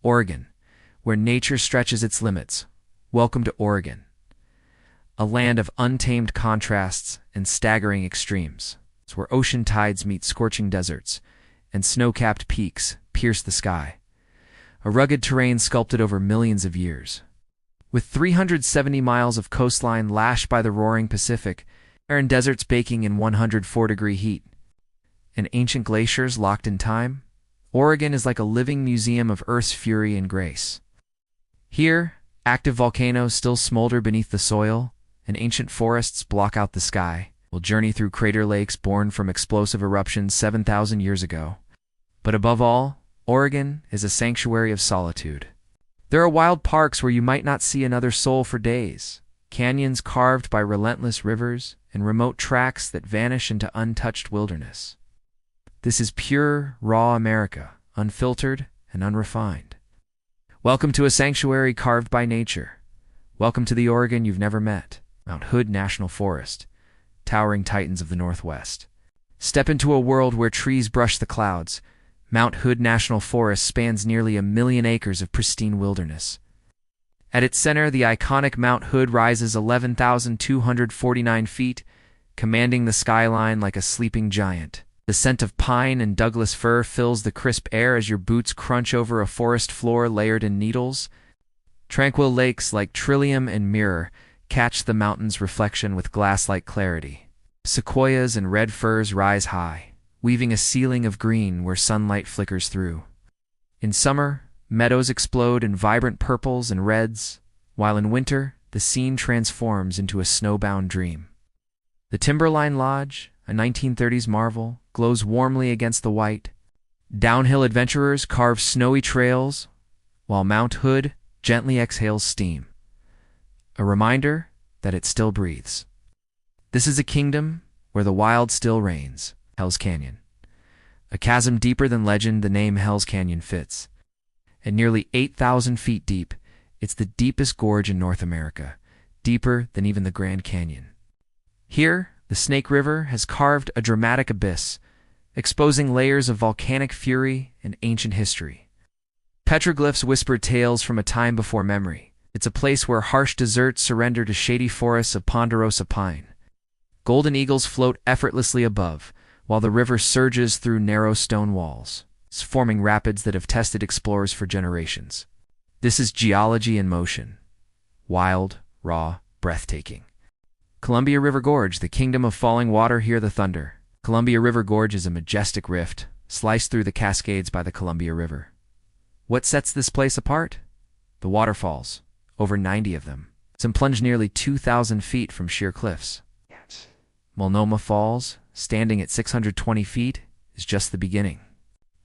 Oregon, where nature stretches its limits. Welcome to Oregon, a land of untamed contrasts and staggering extremes. It's where ocean tides meet scorching deserts, and snow-capped peaks pierce the sky. A rugged terrain sculpted over millions of years. With 370 miles of coastline lashed by the roaring Pacific, barren deserts baking in 104-degree heat, and ancient glaciers locked in time, Oregon is like a living museum of Earth's fury and grace. Here, active volcanoes still smolder beneath the soil, and ancient forests block out the sky. We'll journey through crater lakes born from explosive eruptions 7,000 years ago. But above all, Oregon is a sanctuary of solitude. There are wild parks where you might not see another soul for days, canyons carved by relentless rivers, and remote tracts that vanish into untouched wilderness. This is pure, raw America, unfiltered and unrefined. Welcome to a sanctuary carved by nature. Welcome to the Oregon you've never met, Mount Hood National Forest, towering titans of the Northwest. Step into a world where trees brush the clouds. Mount Hood National Forest spans nearly 1 million acres of pristine wilderness. At its center, the iconic Mount Hood rises 11,249 feet, commanding the skyline like a sleeping giant. The scent of pine and Douglas fir fills the crisp air as your boots crunch over a forest floor layered in needles. Tranquil lakes like Trillium and Mirror catch the mountain's reflection with glass-like clarity. Sequoias and red firs rise high, weaving a ceiling of green where sunlight flickers through. In summer, meadows explode in vibrant purples and reds, while in winter, the scene transforms into a snowbound dream. The Timberline Lodge, a 1930s marvel, glows warmly against the white. Downhill adventurers carve snowy trails, while Mount Hood gently exhales steam. A reminder that it still breathes. This is a kingdom where the wild still reigns. Hell's Canyon. A chasm deeper than legend, the name Hell's Canyon fits. At nearly 8,000 feet deep, it's the deepest gorge in North America, deeper than even the Grand Canyon. Here, the Snake River has carved a dramatic abyss, exposing layers of volcanic fury and ancient history. Petroglyphs whisper tales from a time before memory. It's a place where harsh deserts surrender to shady forests of ponderosa pine. Golden eagles float effortlessly above, while the river surges through narrow stone walls, forming rapids that have tested explorers for generations. This is geology in motion. Wild, raw, breathtaking. Columbia River Gorge, the kingdom of falling water, hear the thunder. Columbia River Gorge is a majestic rift, sliced through the Cascades by the Columbia River. What sets this place apart? The waterfalls, over 90 of them. Some plunge nearly 2,000 feet from sheer cliffs. Multnomah Falls, standing at 620 feet, is just the beginning.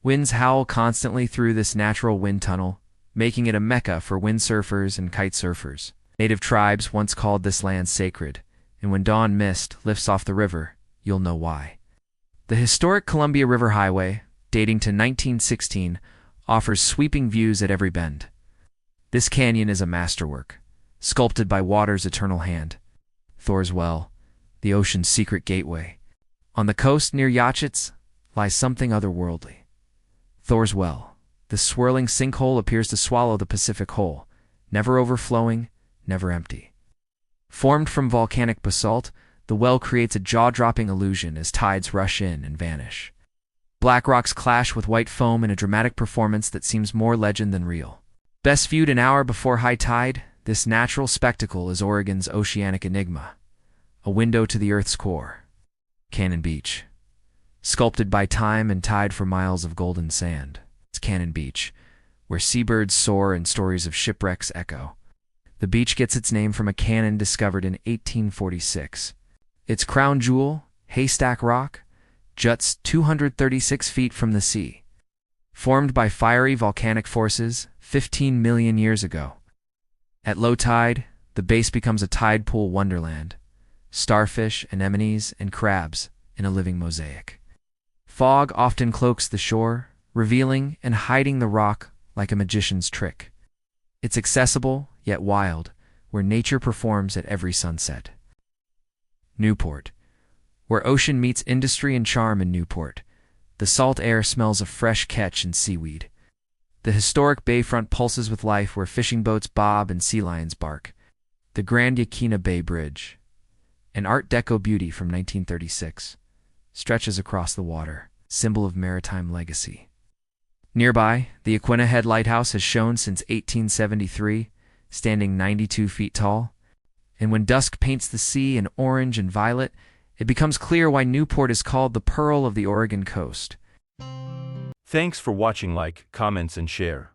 Winds howl constantly through this natural wind tunnel, making it a mecca for windsurfers and kite surfers. Native tribes once called this land sacred, and when dawn mist lifts off the river, you'll know why. The historic Columbia River Highway, dating to 1916, offers sweeping views at every bend. This canyon is a masterwork, sculpted by water's eternal hand. Thor's Well, the ocean's secret gateway. On the coast near Yachits lies something otherworldly. Thor's Well. The swirling sinkhole appears to swallow the Pacific whole, never overflowing, never empty. Formed from volcanic basalt, the well creates a jaw-dropping illusion as tides rush in and vanish. Black rocks clash with white foam in a dramatic performance that seems more legend than real. Best viewed an hour before high tide, this natural spectacle is Oregon's oceanic enigma, a window to the Earth's core. Cannon Beach. Sculpted by time and tide for miles of golden sand, it's Cannon Beach, where seabirds soar and stories of shipwrecks echo. The beach gets its name from a cannon discovered in 1846. Its crown jewel, Haystack Rock, juts 236 feet from the sea. Formed by fiery volcanic forces 15 million years ago. At low tide, the base becomes a tide pool wonderland. Starfish, anemones, and crabs in a living mosaic. Fog often cloaks the shore, revealing and hiding the rock like a magician's trick. It's accessible, yet wild, where nature performs at every sunset. Newport. Where ocean meets industry and charm in Newport, the salt air smells of fresh catch and seaweed. The historic bayfront pulses with life where fishing boats bob and sea lions bark. The Grand Yaquina Bay Bridge, an Art Deco beauty from 1936, stretches across the water, symbol of maritime legacy. Nearby, the Yaquina Head Lighthouse has shone since 1873, standing 92 feet tall. And when dusk paints the sea in orange and violet, it becomes clear why Newport is called the Pearl of the Oregon coast. Thanks for watching. Like, comments, and share.